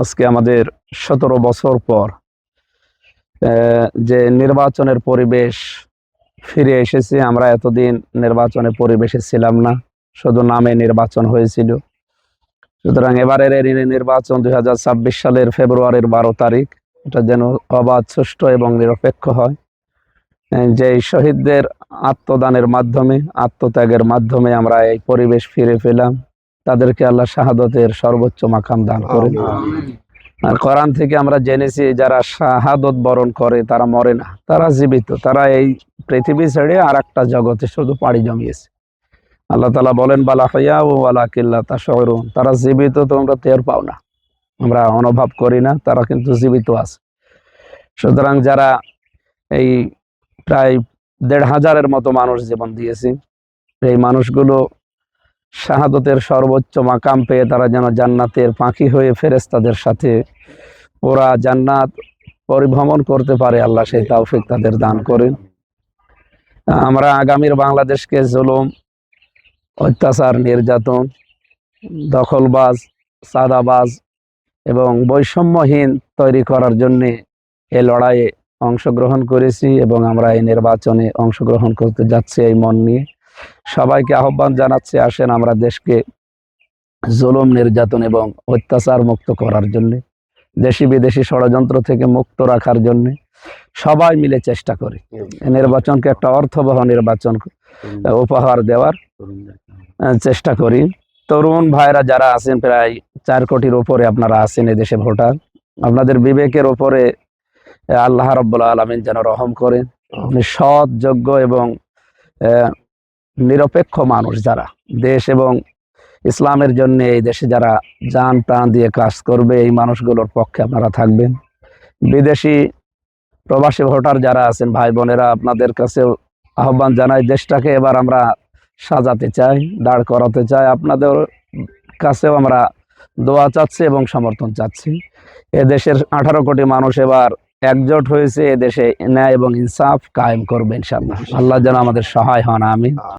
আজকে আমাদের 17 বছর পর যে নির্বাচনের পরিবেশ ফিরে এসেছে। আমরা এতদিন নির্বাচনের পরিবেশে ছিলাম না, শুধু নামে নির্বাচন হয়েছিল। সুতরাং এবারের এই নির্বাচন 2026 সালের ফেব্রুয়ারির 12 তারিখ, এটা যেন অবাধ, সুষ্ঠু এবং নিরপেক্ষ হয়। যে শহীদদের আত্মদানের মাধ্যমে, আত্মত্যাগের মাধ্যমে আমরা এই পরিবেশ ফিরে পেলাম। তাদেরকে আল্লাহ শাহাদতের সর্বোচ্চ মাকাম দান করেন। আর কোরআন থেকে আমরা জেনেছি, যারা শাহাদত বরণ করে তারা মরে না, তারা জীবিত। তারা এই পৃথিবী ছেড়ে আর একটা জগতে শুধু পাড়ি জমিয়েছে। আল্লাহ তাআলা বলেন, বালা হাইয়া ও ওয়ালাকিল্লা তাশউরুন, তারা জীবিত, তোমরা টের পাও না, আমরা অনুভব করি না, তারা কিন্তু জীবিত আছে। সুতরাং যারা এই প্রায় 1,500-এর মতো মানুষ জীবন দিয়েছে, এই মানুষগুলো শাহাদতের সর্বোচ্চ মাকাম পেয়ে তারা যেন জান্নাতের পাখি হয়ে ফেরেশতাদের সাথে ওরা জান্নাত পরিভ্রমণ করতে পারে, আল্লাহ সেই তৌফিক তাদের দান করেন। আমরা আগামীর বাংলাদেশকে জুলুম, অত্যাচার, নির্যাতন, দখলবাজ, সাদাবাজ এবং বৈষম্যহীন তৈরি করার জন্য এই লড়াইয়ে অংশগ্রহণ করেছি এবং আমরা এই নির্বাচনে অংশগ্রহণ করতে যাচ্ছি এই মন নিয়ে। সবাইকে আহ্বান জানাচ্ছি, আসেন আমরা দেশকে জুলুম, নির্যাতন এবং অত্যাচার মুক্ত করার জন্য, দেশি বিদেশি ষড়যন্ত্র থেকে মুক্ত রাখার জন্য সবাই মিলে চেষ্টা করি। এই নির্বাচনকে একটা অর্থবহ নির্বাচন উপহার দেওয়ার চেষ্টা করি। তরুণ ভাইরা যারা আছেন, প্রায় 4 কোটির উপরে আপনারা আছেন এদেশে ভোটার, আপনাদের বিবেকের উপরে আল্লাহ রাব্বুল আলামিন যেন রহম করেন। আপনি সৎ, যোগ্য এবং নিরপেক্ষ মানুষ, যারা দেশ এবং ইসলামের জন্য এই দেশে যারা জান প্রাণ দিয়ে কাজ করবে, এই মানুষগুলোর পক্ষে আপনারা থাকবেন। বিদেশি প্রবাসী ভোটার যারা আছেন, ভাই বোনেরা, আপনাদের কাছে আহ্বান জানাই, দেশটাকে এবার আমরা সাজাতে চাই, দাঁড় করাতে চাই। আপনাদের কাছেও আমরা দোয়া চাচ্ছি এবং সমর্থন চাচ্ছি। এদেশের 18 কোটি মানুষ এবার একজোট হয়েছে, এদেশে ন্যায় এবং ইনসাফ কায়েম করবে ইনশাআল্লাহ। আল্লাহ যেন আমাদের সহায় হন, আমিন।